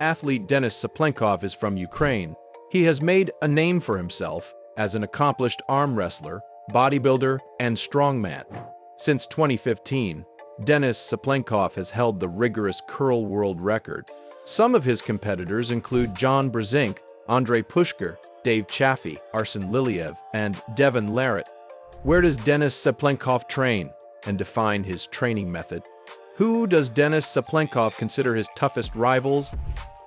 athlete Denis Cyplenkov is from Ukraine. He has made a name for himself as an accomplished arm wrestler, bodybuilder, and strongman. Since 2015, Denis Cyplenkov has held the rigorous curl world record. Some of his competitors include John Brzenk, Andrey Pushkar, Chaffee, Arsen Liliev, and Devon Larratt. Where does Denis Cyplenkov train, and define his training method? Who does Denis Cyplenkov consider his toughest rivals?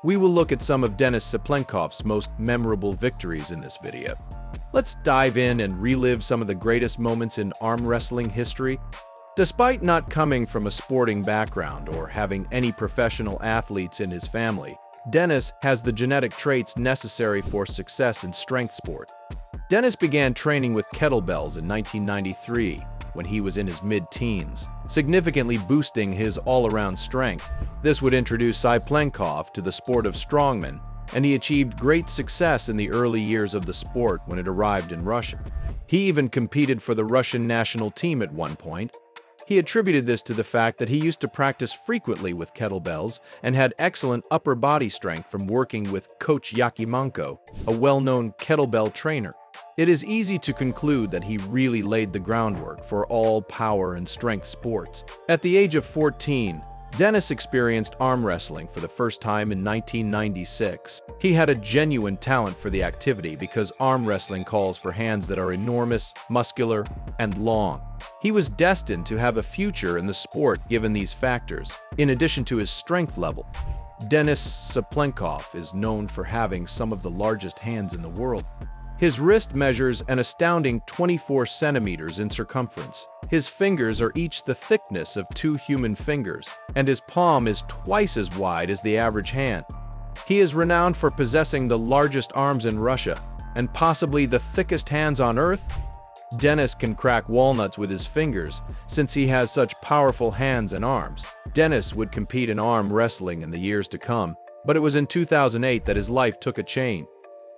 We will look at some of Denis Cyplenkov's most memorable victories in this video. Let's dive in and relive some of the greatest moments in arm wrestling history. Despite not coming from a sporting background or having any professional athletes in his family, Denis has the genetic traits necessary for success in strength sport. Denis began training with kettlebells in 1993 when he was in his mid-teens, significantly boosting his all-around strength. This would introduce Cyplenkov to the sport of strongman, and he achieved great success in the early years of the sport when it arrived in Russia. He even competed for the Russian national team at one point. He attributed this to the fact that he used to practice frequently with kettlebells and had excellent upper body strength from working with Coach Yakimenko, a well-known kettlebell trainer. It is easy to conclude that he really laid the groundwork for all power and strength sports. At the age of 14, Denis experienced arm wrestling for the first time in 1996. He had a genuine talent for the activity because arm wrestling calls for hands that are enormous, muscular, and long. He was destined to have a future in the sport given these factors, in addition to his strength level. Denis Cyplenkov is known for having some of the largest hands in the world. His wrist measures an astounding 24 centimeters in circumference. His fingers are each the thickness of 2 human fingers, and his palm is twice as wide as the average hand. He is renowned for possessing the largest arms in Russia, and possibly the thickest hands on earth. Denis can crack walnuts with his fingers, since he has such powerful hands and arms. Denis would compete in arm wrestling in the years to come, but it was in 2008 that his life took a change.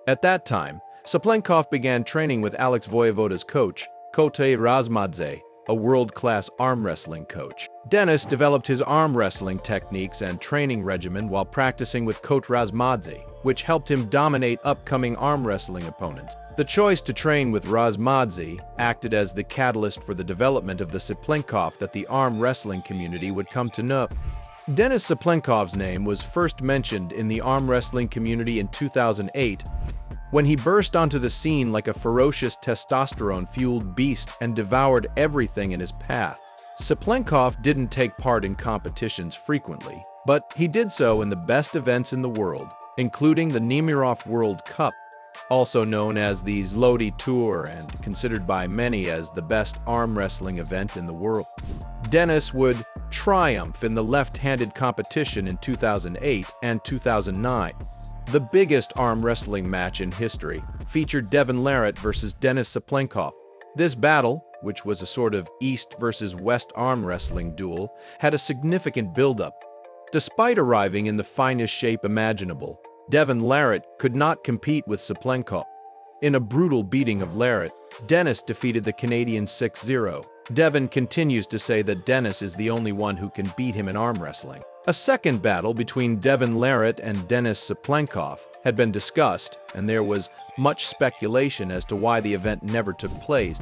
At that time, Cyplenkov began training with Alex Voyevoda's coach, Kote Razmadze, a world-class arm wrestling coach. Denis developed his arm wrestling techniques and training regimen while practicing with Coach Razmadze, which helped him dominate upcoming arm wrestling opponents. The choice to train with Razmadze acted as the catalyst for the development of the Cyplenkov that the arm wrestling community would come to know. Denis Cyplenkov's name was first mentioned in the arm wrestling community in 2008 when he burst onto the scene like a ferocious testosterone-fueled beast and devoured everything in his path. Cyplenkov didn't take part in competitions frequently, but he did so in the best events in the world, including the Nemirov World Cup, also known as the Zloty Tour and considered by many as the best arm wrestling event in the world. Denis would triumph in the left-handed competition in 2008 and 2009. The biggest arm wrestling match in history featured Devon Larratt versus Denis Cyplenkov. This battle, which was a sort of East versus West arm wrestling duel, had a significant build-up. Despite arriving in the finest shape imaginable, Devon Larratt could not compete with Cyplenkov. In a brutal beating of Larratt, Denis defeated the Canadian 6-0. Devon continues to say that Denis is the only one who can beat him in arm wrestling. A second battle between Devon Larratt and Denis Cyplenkov had been discussed, and there was much speculation as to why the event never took place.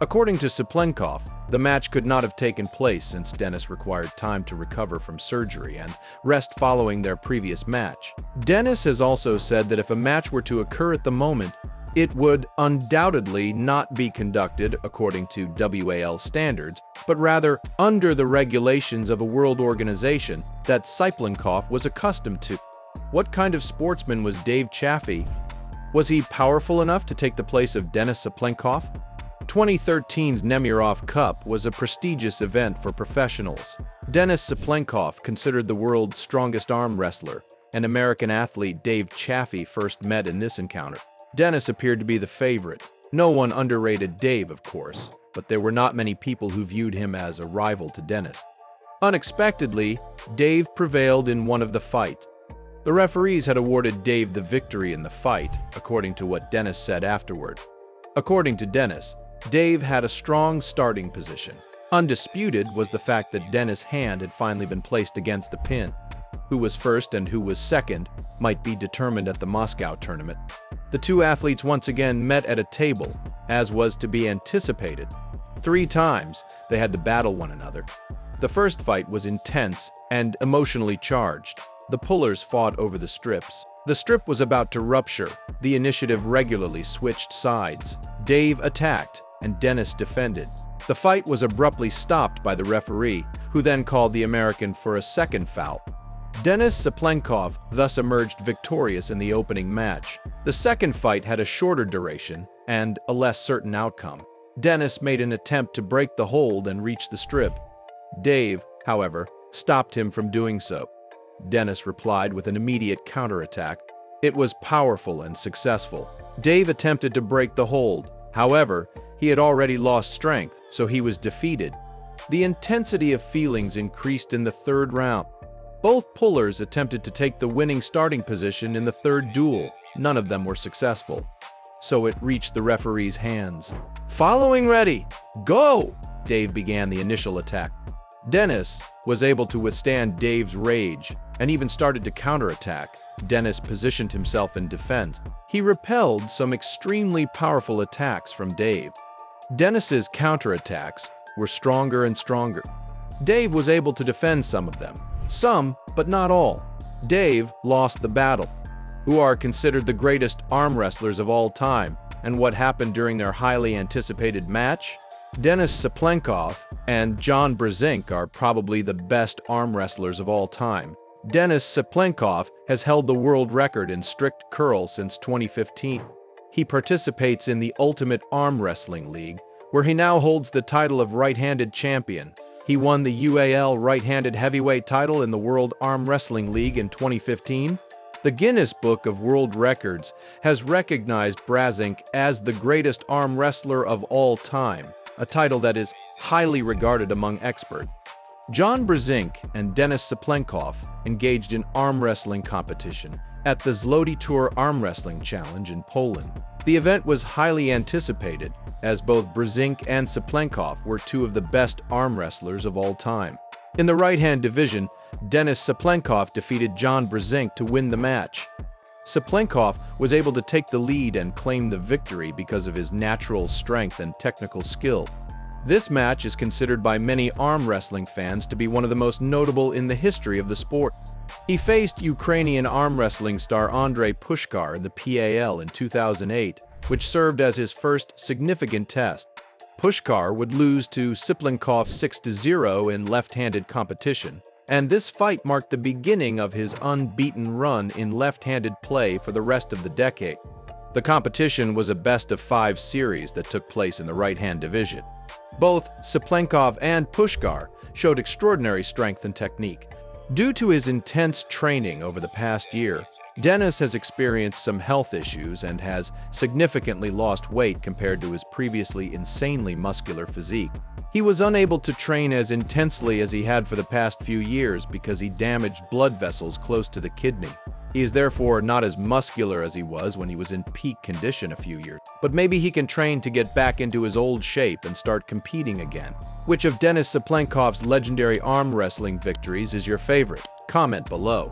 According to Cyplenkov, the match could not have taken place since Denis required time to recover from surgery and rest following their previous match. Denis has also said that if a match were to occur at the moment, it would undoubtedly not be conducted according to WAL standards, but rather under the regulations of a world organization that Cyplenkov was accustomed to. What kind of sportsman was Dave Chaffee? Was he powerful enough to take the place of Denis Cyplenkov? 2013's Nemirov Cup was a prestigious event for professionals. Denis Cyplenkov, considered the world's strongest arm wrestler, and American athlete Dave Chaffee first met in this encounter. Denis appeared to be the favorite. No one underrated Dave, of course, but there were not many people who viewed him as a rival to Denis. Unexpectedly, Dave prevailed in one of the fights. The referees had awarded Dave the victory in the fight, according to what Denis said afterward. According to Denis, Dave had a strong starting position. Undisputed was the fact that Denis' hand had finally been placed against the pin. Who was first and who was second might be determined at the Moscow tournament. The two athletes once again met at a table, as was to be anticipated. 3 times they had to battle one another. The first fight was intense and emotionally charged. The pullers fought over the strips. The strip was about to rupture. The initiative regularly switched sides. Dave attacked, and Denis defended. The fight was abruptly stopped by the referee, who then called the American for a second foul. Denis Cyplenkov thus emerged victorious in the opening match. The second fight had a shorter duration and a less certain outcome. Denis made an attempt to break the hold and reach the strip. Dave, however, stopped him from doing so. Denis replied with an immediate counterattack. It was powerful and successful. Dave attempted to break the hold. However, he had already lost strength, so he was defeated. The intensity of feelings increased in the third round. Both pullers attempted to take the winning starting position in the third duel. None of them were successful, so it reached the referee's hands. "Following ready, go!" Dave began the initial attack. Denis was able to withstand Dave's rage and even started to counterattack. Denis positioned himself in defense. He repelled some extremely powerful attacks from Dave. Denis's counterattacks were stronger and stronger. Dave was able to defend some of them. Some, but not all. Dave lost the battle. Who are considered the greatest arm wrestlers of all time, and what happened during their highly anticipated match? Denis Cyplenkov and John Brzenk are probably the best arm wrestlers of all time. Denis Cyplenkov has held the world record in strict curl since 2015. He participates in the Ultimate Arm Wrestling League, where he now holds the title of right-handed champion. He won the UAL right-handed heavyweight title in the World Arm Wrestling League in 2015. The Guinness Book of World Records has recognized Brzenk as the greatest arm wrestler of all time, a title that is highly regarded among experts. John Brzenk and Denis Cyplenkov engaged in arm wrestling competition at the Zloty Tour Arm Wrestling Challenge in Poland. The event was highly anticipated, as both Brzenk and Cyplenkov were two of the best arm wrestlers of all time. In the right-hand division, Denis Cyplenkov defeated John Brzenk to win the match. Cyplenkov was able to take the lead and claim the victory because of his natural strength and technical skill. This match is considered by many arm wrestling fans to be one of the most notable in the history of the sport. He faced Ukrainian arm wrestling star Andrey Pushkar in the PAL in 2008, which served as his first significant test. Pushkar would lose to Cyplenkov 6-0 in left-handed competition, and this fight marked the beginning of his unbeaten run in left-handed play for the rest of the decade. The competition was a best-of-5 series that took place in the right-hand division. Both Cyplenkov and Pushkar showed extraordinary strength and technique. Due to his intense training over the past year, Denis has experienced some health issues and has significantly lost weight compared to his previously insanely muscular physique. He was unable to train as intensely as he had for the past few years because he damaged blood vessels close to the kidney. He is therefore not as muscular as he was when he was in peak condition a few years. But maybe he can train to get back into his old shape and start competing again. Which of Denis Cyplenkov's legendary arm wrestling victories is your favorite? Comment below.